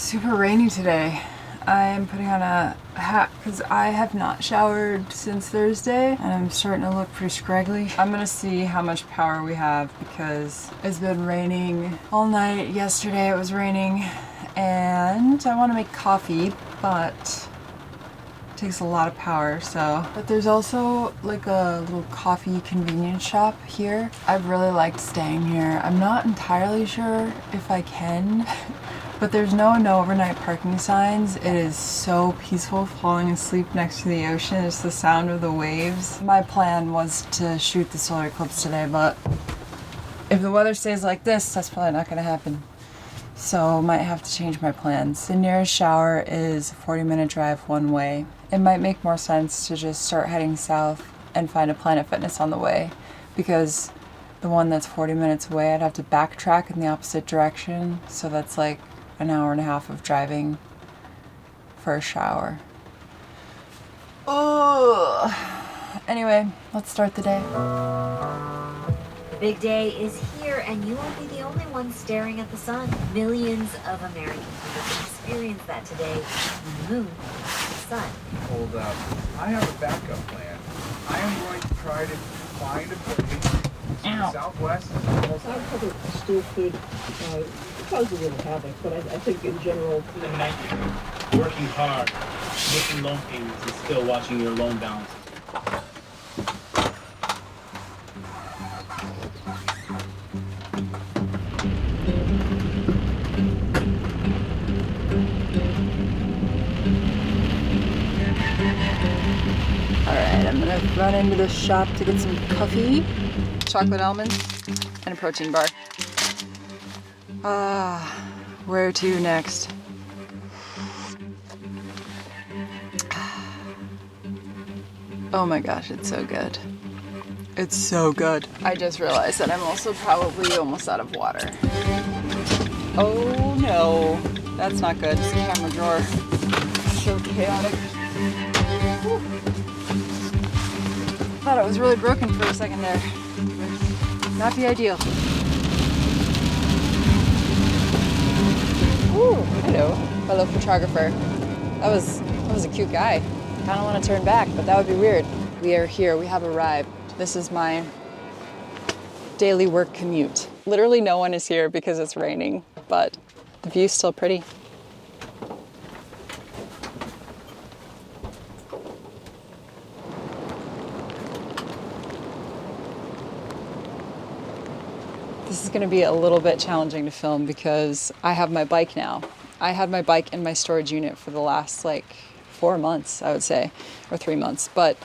super rainy today. I'm putting on a hat because I have not showered since Thursday and I'm starting to look pretty scraggly. I'm gonna see how much power we have because it's been raining all night. Yesterday it was raining and I want to make coffee, but it takes a lot of power, so. But there's also like a little coffee convenience shop here. I've really liked staying here. I'm not entirely sure if I can. But there's no overnight parking signs. It is so peaceful falling asleep next to the ocean. It's the sound of the waves. My plan was to shoot the solar eclipse today, but if the weather stays like this, that's probably not gonna happen. So might have to change my plans. The nearest shower is a 40-minute drive one way. It might make more sense to just start heading south and find a Planet Fitness on the way, because the one that's 40 minutes away, I'd have to backtrack in the opposite direction. So that's like an hour and a half of driving for a shower. Oh. Anyway, let's start the day. The big day is here, and you won't be the only one staring at the sun. Millions of Americans will experience that today when the moon hits the sun. Hold up. I have a backup plan. I am going to try to find a place in the southwest. I probably still could cause a little havoc, but I think in general... The night, working hard, making loan payments, and still watching your loan balances. Alright, I'm gonna run into the shop to get some coffee, chocolate almonds, and a protein bar. Where to next? Oh my gosh, it's so good. It's so good. I just realized that I'm also probably almost out of water. Oh no, that's not good. This camera drawer is so chaotic. Whew. Thought it was really broken for a second there. Not the ideal. Ooh, hello, fellow photographer. That was a cute guy. Kind of want to turn back, but that would be weird. We are here. We have arrived. This is my daily work commute. Literally no one is here because it's raining, but the view's still pretty. This is going to be a little bit challenging to film because I have my bike now. I had my bike in my storage unit for the last like 4 months, I would say, or 3 months, but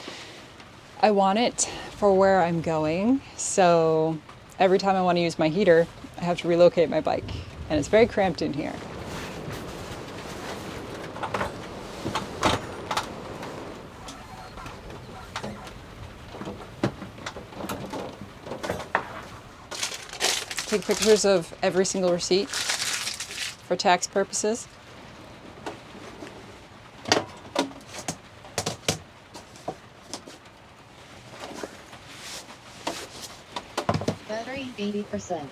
I want it for where I'm going. So every time I want to use my heater, I have to relocate my bike, and it's very cramped in here. Take pictures of every single receipt for tax purposes. Battery 80%.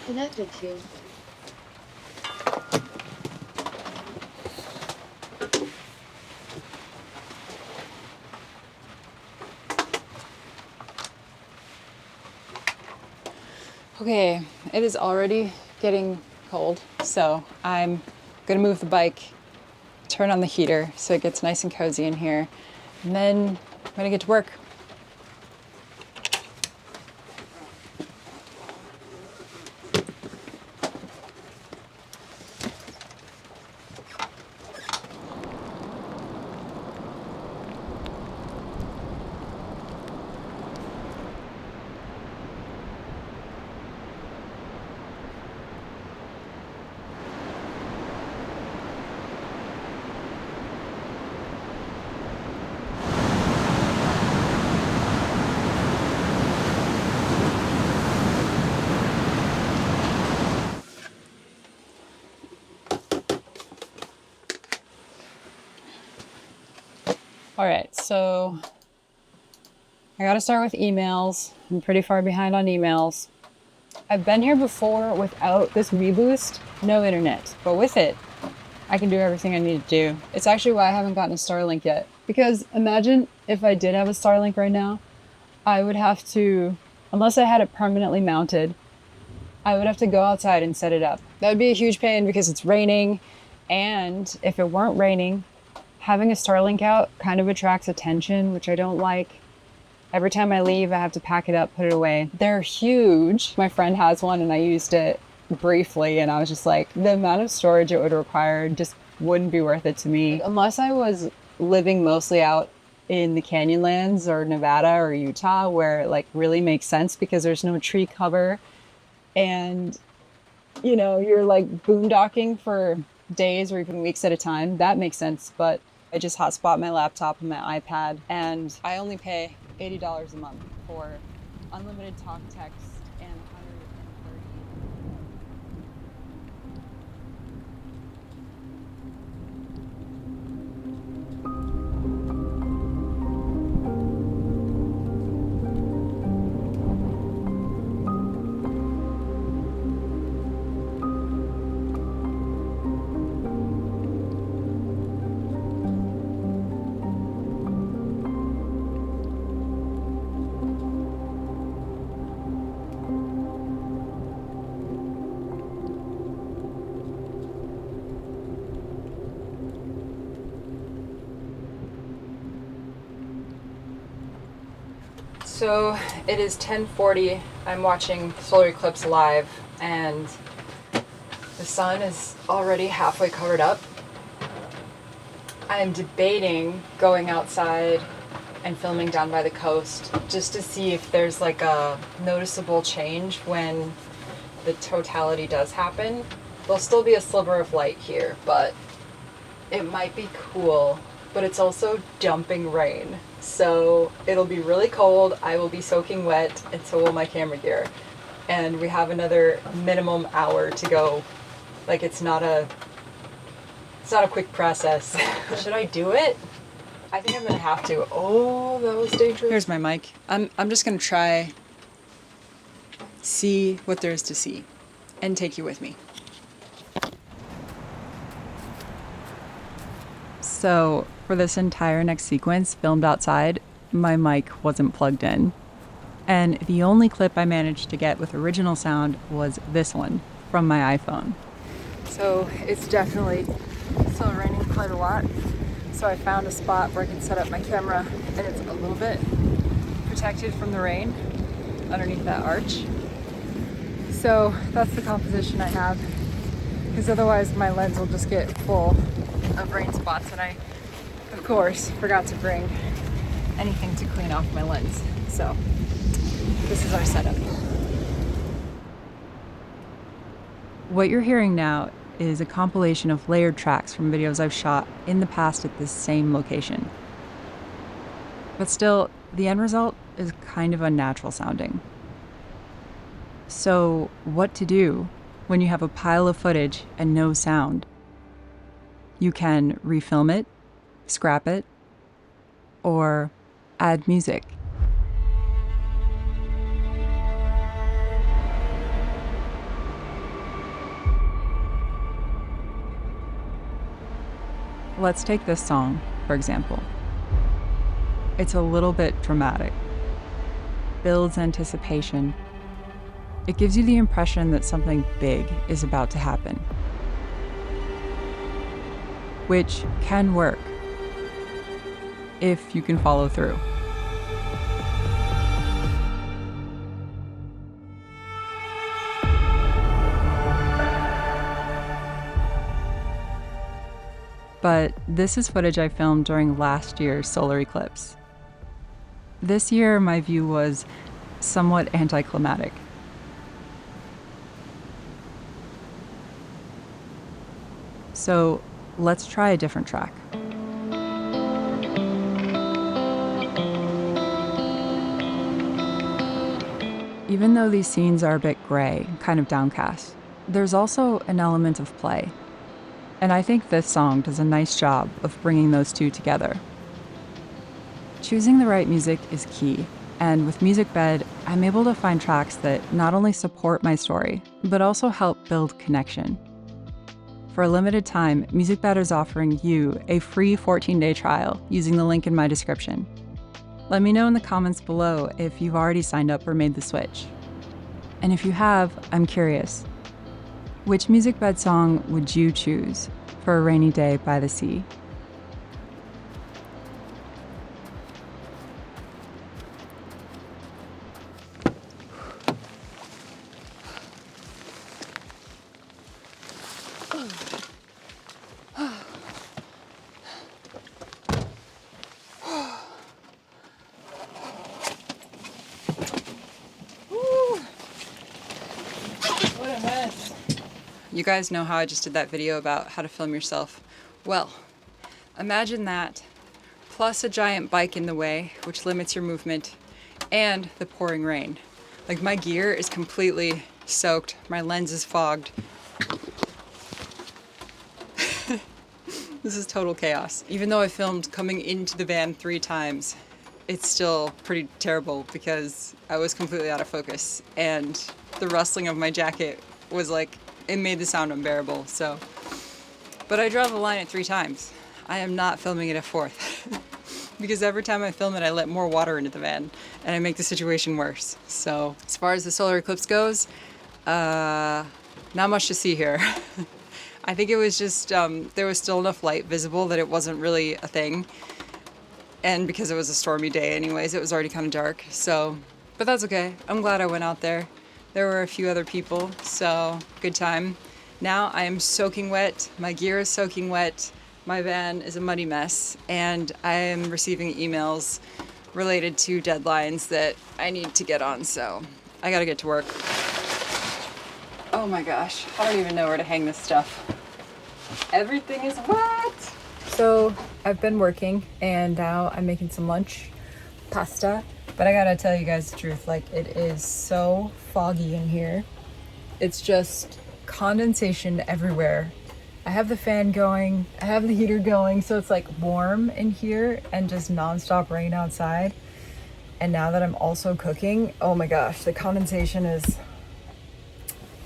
Connected to. Okay, it is already getting cold, so I'm gonna move the bike, turn on the heater so it gets nice and cozy in here, and then I'm gonna get to work. All right, so I gotta start with emails. I'm pretty far behind on emails. I've been here before without this reboost, no internet, but with it, I can do everything I need to do. It's actually why I haven't gotten a Starlink yet. Because imagine if I did have a Starlink right now, I would have to, unless I had it permanently mounted, I would have to go outside and set it up. That would be a huge pain because it's raining. And if it weren't raining, having a Starlink out kind of attracts attention, which I don't like. Every time I leave, I have to pack it up, put it away. They're huge. My friend has one and I used it briefly and I was just like, the amount of storage it would require just wouldn't be worth it to me. Unless I was living mostly out in the Canyonlands or Nevada or Utah where it like really makes sense because there's no tree cover and you know, you're like boondocking for days or even weeks at a time. That makes sense, but I just hotspot my laptop and my iPad and I only pay $80 a month for unlimited talk, text, and 130. So it is 10:40. I'm watching solar eclipse live and the sun is already halfway covered up. I am debating going outside and filming down by the coast just to see if there's like a noticeable change when the totality does happen. There'll still be a sliver of light here, but it might be cool, but it's also dumping rain. So it'll be really cold, I will be soaking wet, and so will my camera gear. And we have another minimum hour to go. Like it's not a quick process. Should I do it? I think I'm gonna have to. Oh, that was dangerous. Here's my mic. I'm just gonna try, see what there is to see, and take you with me. So for this entire next sequence filmed outside, my mic wasn't plugged in. And the only clip I managed to get with original sound was this one from my iPhone. So it's definitely still raining quite a lot. So I found a spot where I can set up my camera and it's a little bit protected from the rain underneath that arch. So that's the composition I have, because otherwise my lens will just get full of rain spots, and I, of course, forgot to bring anything to clean off my lens. So this is our setup. What you're hearing now is a compilation of layered tracks from videos I've shot in the past at this same location. But still, the end result is kind of unnatural sounding. So what to do when you have a pile of footage and no sound? You can refilm it, scrap it, or add music. Let's take this song, for example. It's a little bit dramatic, builds anticipation. It gives you the impression that something big is about to happen, which can work if you can follow through. But this is footage I filmed during last year's solar eclipse. This year, my view was somewhat anticlimactic. So let's try a different track. Even though these scenes are a bit gray, kind of downcast, there's also an element of play. And I think this song does a nice job of bringing those two together. Choosing the right music is key, and with MusicBed, I'm able to find tracks that not only support my story, but also help build connection. For a limited time, MusicBed is offering you a free 14-day trial using the link in my description. Let me know in the comments below if you've already signed up or made the switch. And if you have, I'm curious, which MusicBed song would you choose for a rainy day by the sea? You guys know how I just did that video about how to film yourself? Well, imagine that, plus a giant bike in the way, which limits your movement, and the pouring rain. Like, my gear is completely soaked, my lens is fogged. This is total chaos. Even though I filmed coming into the van 3 times, it's still pretty terrible because I was completely out of focus, and the rustling of my jacket was like, it made the sound unbearable, so. But I draw the line at 3 times. I am not filming it a 4th. Because every time I film it, I let more water into the van, and I make the situation worse. So, as far as the solar eclipse goes, not much to see here. I think it was just, there was still enough light visible that it wasn't really a thing. And because it was a stormy day anyways, it was already kind of dark, so. But that's okay. I'm glad I went out there. There were a few other people, so good time. Now I am soaking wet, my gear is soaking wet, my van is a muddy mess, and I am receiving emails related to deadlines that I need to get on, so I gotta get to work. Oh my gosh, I don't even know where to hang this stuff. Everything is wet! So I've been working, and now I'm making some lunch, pasta. But I gotta tell you guys the truth, like, it is so foggy in here. It's just condensation everywhere. I have the fan going, I have the heater going, so it's like warm in here and just nonstop rain outside. And now that I'm also cooking, oh my gosh, the condensation is,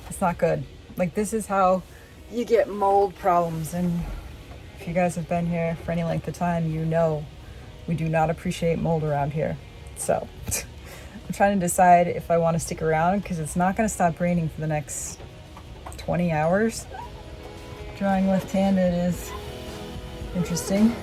it's not good. Like, this is how you get mold problems. And if you guys have been here for any length of time, you know we do not appreciate mold around here. So I'm trying to decide if I want to stick around because it's not going to stop raining for the next 20 hours. Drawing left-handed is interesting.